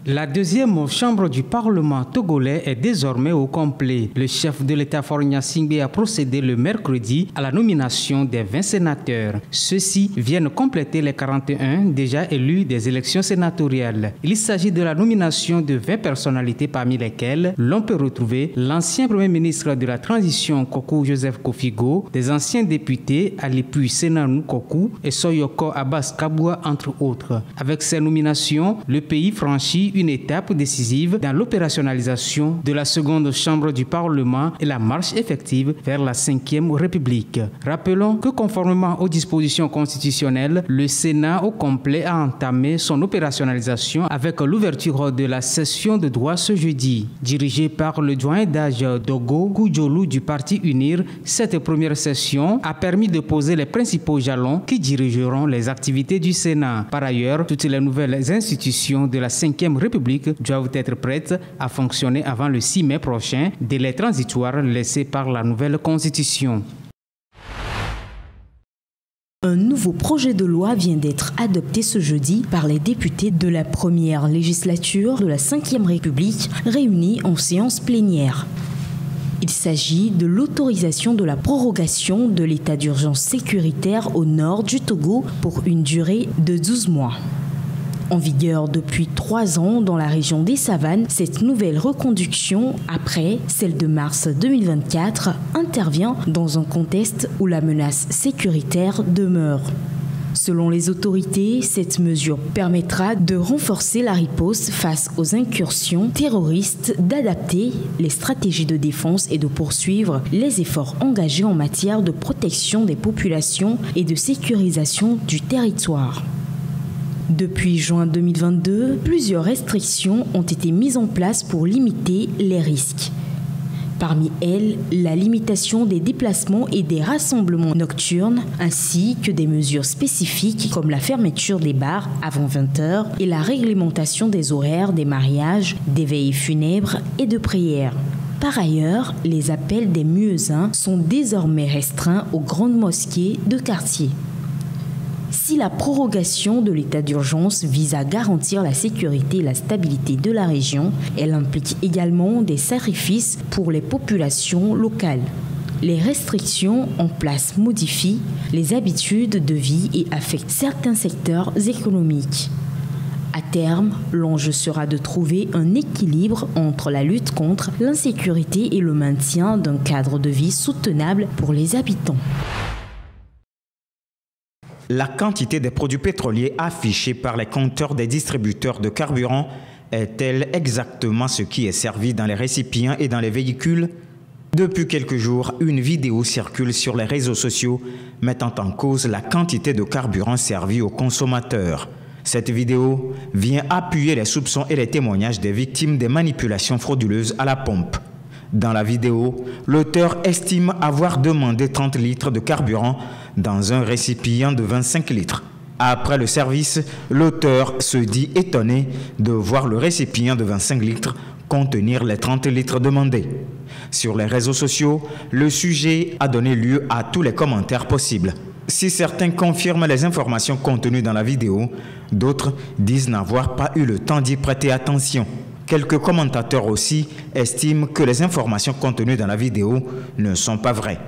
La deuxième chambre du Parlement togolais est désormais au complet. Le chef de l'État Faure Gnassingbé a procédé le mercredi à la nomination des 20 sénateurs. Ceux-ci viennent compléter les 41 déjà élus des élections sénatoriales. Il s'agit de la nomination de 20 personnalités parmi lesquelles l'on peut retrouver l'ancien Premier ministre de la Transition Kokou Joseph Kofigo, des anciens députés Alipuy Senanou Kokou et Soyoko Abbas Kaboua entre autres. Avec ces nominations, le pays franchit une étape décisive dans l'opérationnalisation de la seconde chambre du Parlement et la marche effective vers la 5e République. Rappelons que conformément aux dispositions constitutionnelles, le Sénat au complet a entamé son opérationnalisation avec l'ouverture de la session de droit ce jeudi. Dirigée par le doyen d'âge Dogo Koudjolou du parti UNIR, cette première session a permis de poser les principaux jalons qui dirigeront les activités du Sénat. Par ailleurs, toutes les nouvelles institutions de la 5e République doivent être prêtes à fonctionner avant le 6 mai prochain, délai transitoire laissé par la nouvelle Constitution. Un nouveau projet de loi vient d'être adopté ce jeudi par les députés de la première législature de la 5e République réunis en séance plénière. Il s'agit de l'autorisation de la prorogation de l'état d'urgence sécuritaire au nord du Togo pour une durée de 12 mois. En vigueur depuis 3 ans dans la région des Savanes, cette nouvelle reconduction, après celle de mars 2024, intervient dans un contexte où la menace sécuritaire demeure. Selon les autorités, cette mesure permettra de renforcer la riposte face aux incursions terroristes, d'adapter les stratégies de défense et de poursuivre les efforts engagés en matière de protection des populations et de sécurisation du territoire. Depuis juin 2022, plusieurs restrictions ont été mises en place pour limiter les risques. Parmi elles, la limitation des déplacements et des rassemblements nocturnes, ainsi que des mesures spécifiques comme la fermeture des bars avant 20h et la réglementation des horaires des mariages, des veillées funèbres et de prières. Par ailleurs, les appels des muezzins sont désormais restreints aux grandes mosquées de quartier. Si la prorogation de l'état d'urgence vise à garantir la sécurité et la stabilité de la région, elle implique également des sacrifices pour les populations locales. Les restrictions en place modifient les habitudes de vie et affectent certains secteurs économiques. À terme, l'enjeu sera de trouver un équilibre entre la lutte contre l'insécurité et le maintien d'un cadre de vie soutenable pour les habitants. La quantité des produits pétroliers affichée par les compteurs des distributeurs de carburant est-elle exactement ce qui est servi dans les récipients et dans les véhicules? Depuis quelques jours, une vidéo circule sur les réseaux sociaux mettant en cause la quantité de carburant servi aux consommateurs. Cette vidéo vient appuyer les soupçons et les témoignages des victimes des manipulations frauduleuses à la pompe. Dans la vidéo, l'auteur estime avoir demandé 30 litres de carburant dans un récipient de 25 litres. Après le service, l'auteur se dit étonné de voir le récipient de 25 litres contenir les 30 litres demandés. Sur les réseaux sociaux, le sujet a donné lieu à tous les commentaires possibles. Si certains confirment les informations contenues dans la vidéo, d'autres disent n'avoir pas eu le temps d'y prêter attention. Quelques commentateurs aussi estiment que les informations contenues dans la vidéo ne sont pas vraies.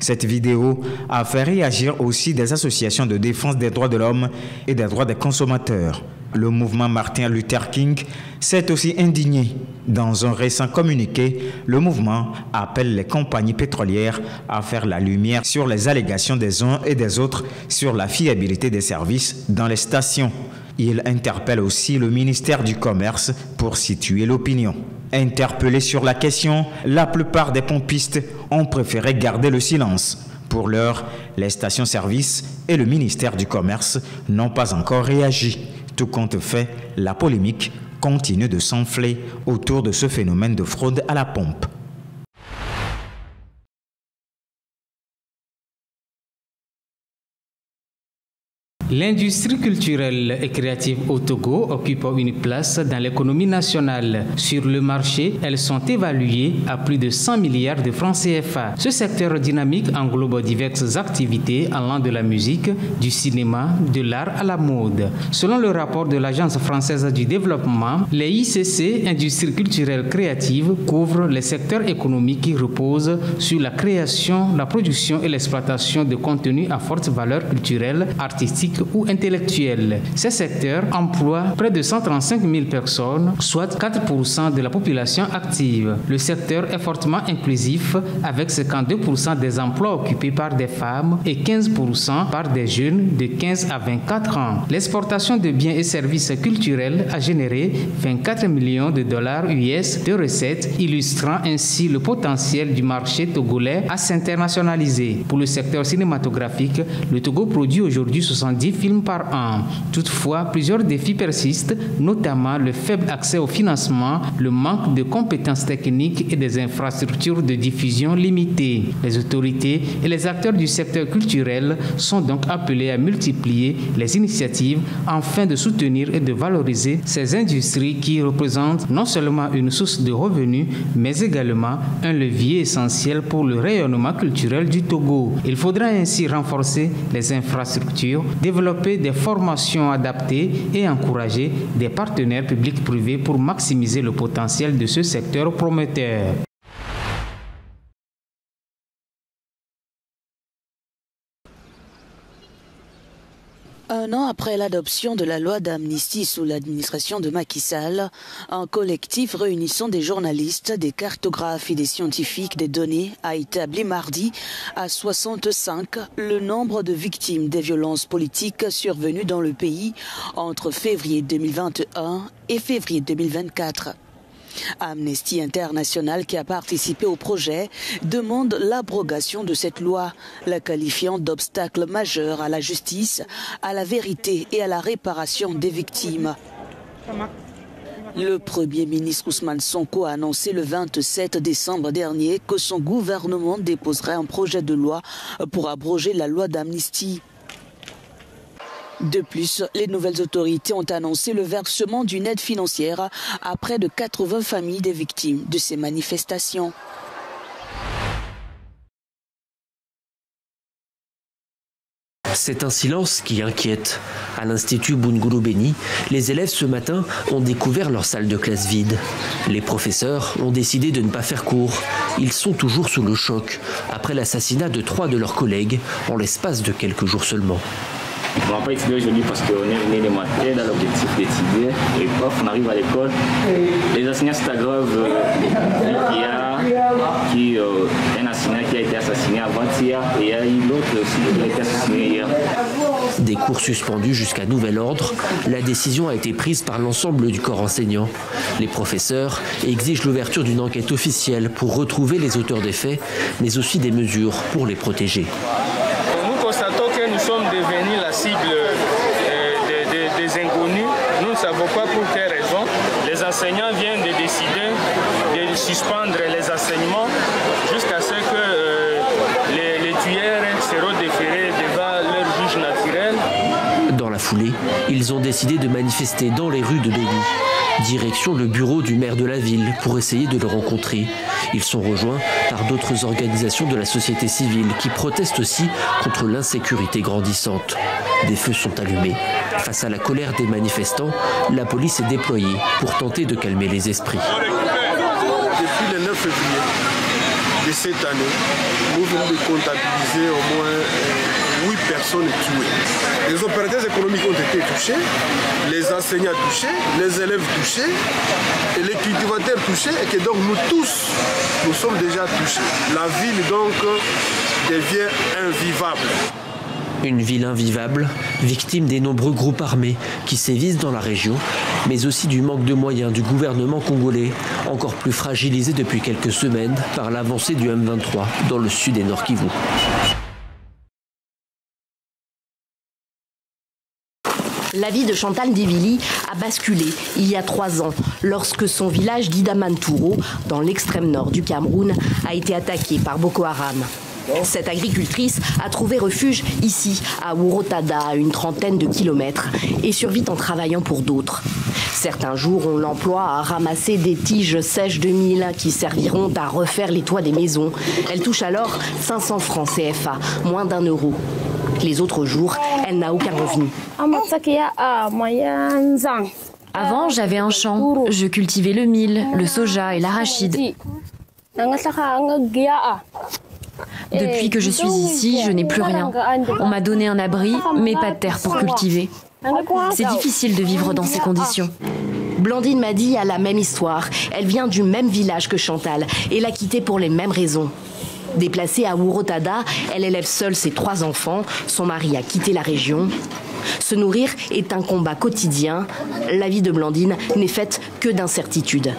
Cette vidéo a fait réagir aussi des associations de défense des droits de l'homme et des droits des consommateurs. Le mouvement Martin Luther King s'est aussi indigné. Dans un récent communiqué, le mouvement appelle les compagnies pétrolières à faire la lumière sur les allégations des uns et des autres sur la fiabilité des services dans les stations. Il interpelle aussi le ministère du Commerce pour situer l'opinion. Interpellés sur la question, la plupart des pompistes ont préféré garder le silence. Pour l'heure, les stations-service et le ministère du Commerce n'ont pas encore réagi. Tout compte fait, la polémique continue de s'enfler autour de ce phénomène de fraude à la pompe. L'industrie culturelle et créative au Togo occupe une place dans l'économie nationale. Sur le marché, elles sont évaluées à plus de 100 milliards de francs CFA. Ce secteur dynamique englobe diverses activités allant de la musique, du cinéma, de l'art à la mode. Selon le rapport de l'Agence française du développement, les ICC, industrie culturelle créative, couvrent les secteurs économiques qui reposent sur la création, la production et l'exploitation de contenus à forte valeur culturelle, artistique ou intellectuelle. Ces secteurs emploient près de 135 000 personnes, soit 4% de la population active. Le secteur est fortement inclusif avec 52% des emplois occupés par des femmes et 15% par des jeunes de 15 à 24 ans. L'exportation de biens et services culturels a généré 24 millions de dollars US de recettes, illustrant ainsi le potentiel du marché togolais à s'internationaliser. Pour le secteur cinématographique, le Togo produit aujourd'hui 70 films par an. Toutefois, plusieurs défis persistent, notamment le faible accès au financement, le manque de compétences techniques et des infrastructures de diffusion limitées. Les autorités et les acteurs du secteur culturel sont donc appelés à multiplier les initiatives afin de soutenir et de valoriser ces industries qui représentent non seulement une source de revenus, mais également un levier essentiel pour le rayonnement culturel du Togo. Il faudra ainsi renforcer les infrastructures, développer des formations adaptées et encourager des partenaires publics-privés pour maximiser le potentiel de ce secteur prometteur. Un an après l'adoption de la loi d'amnistie sous l'administration de Macky Sall, un collectif réunissant des journalistes, des cartographes et des scientifiques des données a établi mardi à 65 le nombre de victimes des violences politiques survenues dans le pays entre février 2021 et février 2024. Amnesty International, qui a participé au projet, demande l'abrogation de cette loi, la qualifiant d'obstacle majeur à la justice, à la vérité et à la réparation des victimes. Le Premier ministre Ousmane Sonko a annoncé le 27 décembre dernier que son gouvernement déposerait un projet de loi pour abroger la loi d'amnistie. De plus, les nouvelles autorités ont annoncé le versement d'une aide financière à près de 80 familles des victimes de ces manifestations. C'est un silence qui inquiète. À l'Institut Bungulu Beni, les élèves ce matin ont découvert leur salle de classe vide. Les professeurs ont décidé de ne pas faire cours. Ils sont toujours sous le choc, après l'assassinat de 3 de leurs collègues en l'espace de quelques jours seulement. On n'a pas étudié aujourd'hui parce qu'on est venu les matins dans l'objectif d'étudier. Et paf, on arrive à l'école. Les enseignants s'aggravent. Il y a un enseignant qui a été assassiné avant-hier et il y a eu l'autre aussi qui a été assassiné hier. Des cours suspendus jusqu'à nouvel ordre, la décision a été prise par l'ensemble du corps enseignant. Les professeurs exigent l'ouverture d'une enquête officielle pour retrouver les auteurs des faits, mais aussi des mesures pour les protéger. Nous constatons que nous sommes devenus la cible des inconnus. Nous ne savons pas pour quelle raison. Les enseignants viennent de décider de suspendre les enseignements jusqu'à ce que les tueurs seront déférés devant leur juge naturel. Dans la foulée, ils ont décidé de manifester dans les rues de Beni. Direction le bureau du maire de la ville pour essayer de le rencontrer. Ils sont rejoints par d'autres organisations de la société civile qui protestent aussi contre l'insécurité grandissante. Des feux sont allumés. Face à la colère des manifestants, la police est déployée pour tenter de calmer les esprits. Depuis le 9 février de cette année, nous venons de comptabiliser au moins 8 personnes tuées. Les opérateurs économiques ont été touchés, les enseignants touchés, les élèves touchés, et les cultivateurs touchés, et que donc nous tous, nous sommes déjà touchés. La ville donc devient invivable. Une ville invivable, victime des nombreux groupes armés qui sévissent dans la région, mais aussi du manque de moyens du gouvernement congolais, encore plus fragilisé depuis quelques semaines par l'avancée du M23 dans le sud et nord Kivu. La vie de Chantal Ndévili a basculé il y a 3 ans lorsque son village d'Idamanturo, dans l'extrême nord du Cameroun, a été attaqué par Boko Haram. Cette agricultrice a trouvé refuge ici, à Wurotada, à une trentaine de kilomètres, et survit en travaillant pour d'autres. Certains jours, on l'emploie à ramasser des tiges sèches de mil qui serviront à refaire les toits des maisons. Elle touche alors 500 francs CFA, moins d'1 euro. Les autres jours, elle n'a aucun revenu. Avant, j'avais un champ. Je cultivais le mil, le soja et l'arachide. Depuis que je suis ici, je n'ai plus rien. On m'a donné un abri, mais pas de terre pour cultiver. C'est difficile de vivre dans ces conditions. Blandine Madi a la même histoire. Elle vient du même village que Chantal et l'a quittée pour les mêmes raisons. Déplacée à Wurotada, elle élève seule ses 3 enfants. Son mari a quitté la région. Se nourrir est un combat quotidien. La vie de Blandine n'est faite que d'incertitudes.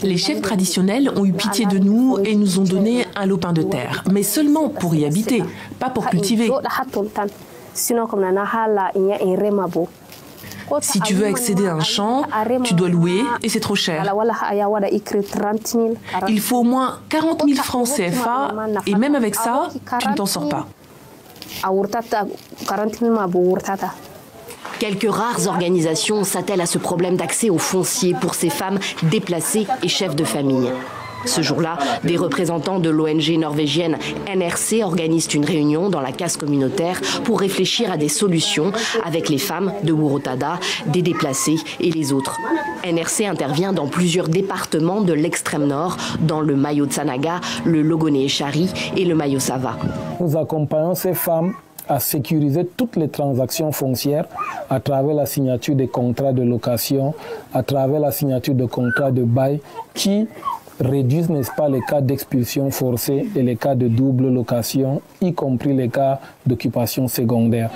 Les chefs traditionnels ont eu pitié de nous et nous ont donné un lopin de terre, mais seulement pour y habiter, pas pour cultiver. Si tu veux accéder à un champ, tu dois louer et c'est trop cher. Il faut au moins 40 000 francs CFA et même avec ça, tu ne t'en sors pas. Quelques rares organisations s'attellent à ce problème d'accès au foncier pour ces femmes déplacées et chefs de famille. Ce jour-là, des représentants de l'ONG norvégienne NRC organisent une réunion dans la case communautaire pour réfléchir à des solutions avec les femmes de Wurotada, des déplacés et les autres. NRC intervient dans plusieurs départements de l'extrême nord, dans le Mayo-Tsanaga, le Logone-Echari et le Mayo-Sava. Nous accompagnons ces femmes à sécuriser toutes les transactions foncières à travers la signature des contrats de location, à travers la signature de contrats de bail qui réduisent, n'est-ce pas, les cas d'expulsion forcée et les cas de double location, y compris les cas d'occupation secondaire.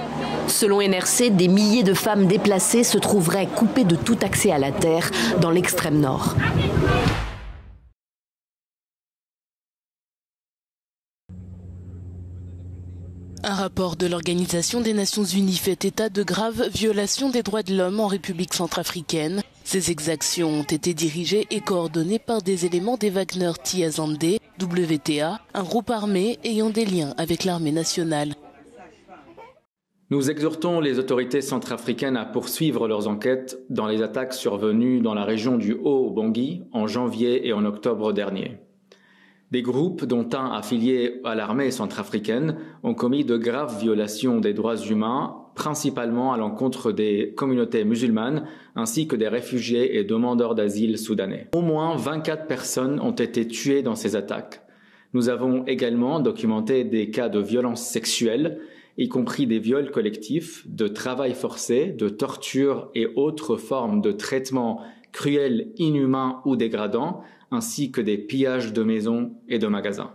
Selon NRC, des milliers de femmes déplacées se trouveraient coupées de tout accès à la terre dans l'extrême nord. Un rapport de l'Organisation des Nations Unies fait état de graves violations des droits de l'homme en République centrafricaine. Ces exactions ont été dirigées et coordonnées par des éléments des Wagner Tiazande, WTA, un groupe armé ayant des liens avec l'armée nationale. Nous exhortons les autorités centrafricaines à poursuivre leurs enquêtes dans les attaques survenues dans la région du Haut-Bangui en janvier et en octobre dernier. Des groupes, dont un affilié à l'armée centrafricaine, ont commis de graves violations des droits humains, principalement à l'encontre des communautés musulmanes, ainsi que des réfugiés et demandeurs d'asile soudanais. Au moins 24 personnes ont été tuées dans ces attaques. Nous avons également documenté des cas de violences sexuelles, y compris des viols collectifs, de travail forcé, de torture et autres formes de traitements cruels, inhumains ou dégradants, ainsi que des pillages de maisons et de magasins.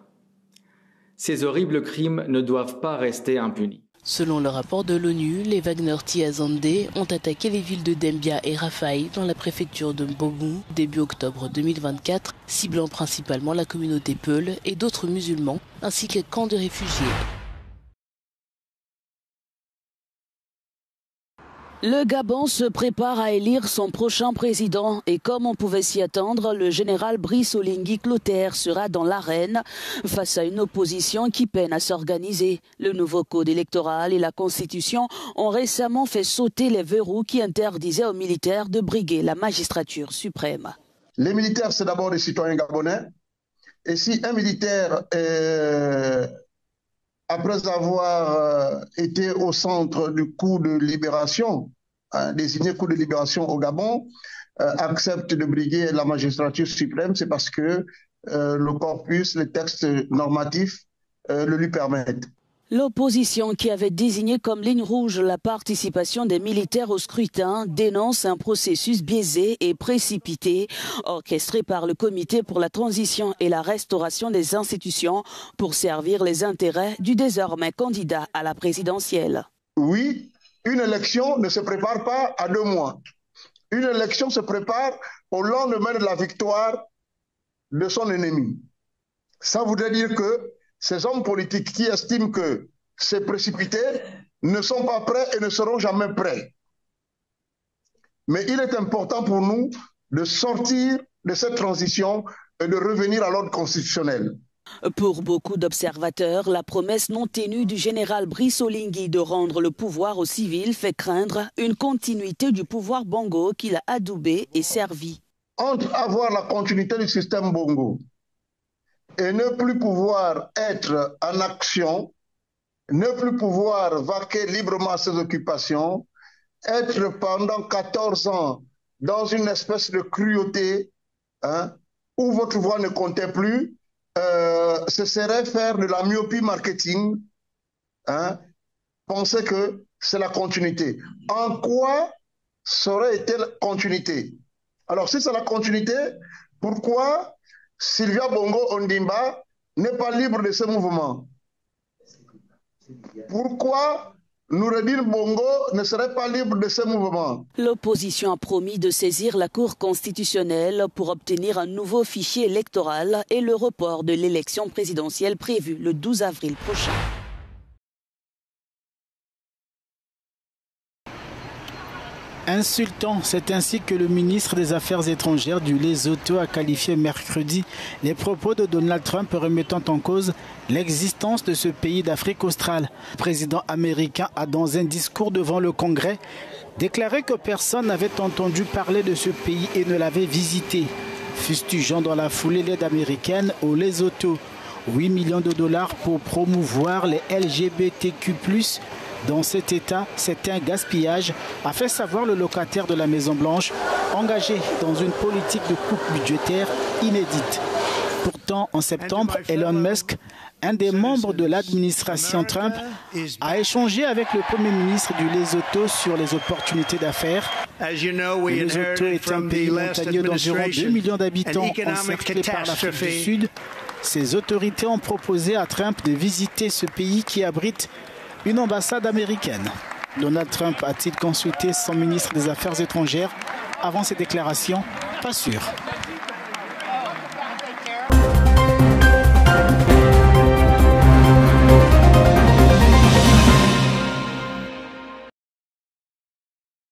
Ces horribles crimes ne doivent pas rester impunis. Selon le rapport de l'ONU, les Wagner Tiazande ont attaqué les villes de Dembia et Rafai dans la préfecture de Mbomou début octobre 2024, ciblant principalement la communauté Peul et d'autres musulmans, ainsi que les camps de réfugiés. Le Gabon se prépare à élire son prochain président et comme on pouvait s'y attendre, le général Brice Oligui Clotaire sera dans l'arène face à une opposition qui peine à s'organiser. Le nouveau code électoral et la constitution ont récemment fait sauter les verrous qui interdisaient aux militaires de briguer la magistrature suprême. Les militaires, c'est d'abord des citoyens gabonais. Et si un militaire, après avoir été au centre du coup de libération, désigné coup de libération au Gabon, accepte de briguer la magistrature suprême, c'est parce que le corpus, les textes normatifs le lui permettent. L'opposition, qui avait désigné comme ligne rouge la participation des militaires au scrutin, dénonce un processus biaisé et précipité, orchestré par le Comité pour la transition et la restauration des institutions pour servir les intérêts du désormais candidat à la présidentielle. Oui, une élection ne se prépare pas à 2 mois. Une élection se prépare au lendemain de la victoire de son ennemi. Ça voudrait dire que ces hommes politiques qui estiment que c'est précipité ne sont pas prêts et ne seront jamais prêts. Mais il est important pour nous de sortir de cette transition et de revenir à l'ordre constitutionnel. Pour beaucoup d'observateurs, la promesse non tenue du général Brice Oligui de rendre le pouvoir aux civils fait craindre une continuité du pouvoir Bongo qu'il a adoubé et servi. Entre avoir la continuité du système Bongo et ne plus pouvoir être en action, ne plus pouvoir vaquer librement à ses occupations, être pendant 14 ans dans une espèce de cruauté, où votre voix ne comptait plus, ce serait faire de la myopie marketing, penser que c'est la continuité. En quoi ça aurait été la continuité? Alors si c'est la continuité, pourquoi Sylvia Bongo Ondimba n'est pas libre de ce mouvement? Pourquoi Noureddin Bongo ne serait pas libre de ce mouvement? L'opposition a promis de saisir la Cour constitutionnelle pour obtenir un nouveau fichier électoral et le report de l'élection présidentielle prévue le 12 avril prochain. Insultant, c'est ainsi que le ministre des Affaires étrangères du Lesotho a qualifié mercredi les propos de Donald Trump remettant en cause l'existence de ce pays d'Afrique australe. Le président américain a, dans un discours devant le Congrès, déclaré que personne n'avait entendu parler de ce pays et ne l'avait visité, fustigeant dans la foulée l'aide américaine au Lesotho. 8 millions de dollars pour promouvoir les LGBTQ+. Dans cet état, c'est un gaspillage, a fait savoir le locataire de la Maison-Blanche, engagé dans une politique de coupe budgétaire inédite. Pourtant, en septembre, Elon Musk, un des membres de l'administration Trump, a échangé avec le Premier ministre du Lesotho sur les opportunités d'affaires. Le Lesotho est un pays montagneux d'environ 2 millions d'habitants encerclé par l'Afrique du Sud. Ses autorités ont proposé à Trump de visiter ce pays qui abrite une ambassade américaine. Donald Trump a-t-il consulté son ministre des Affaires étrangères avant ses déclarations? Pas sûr.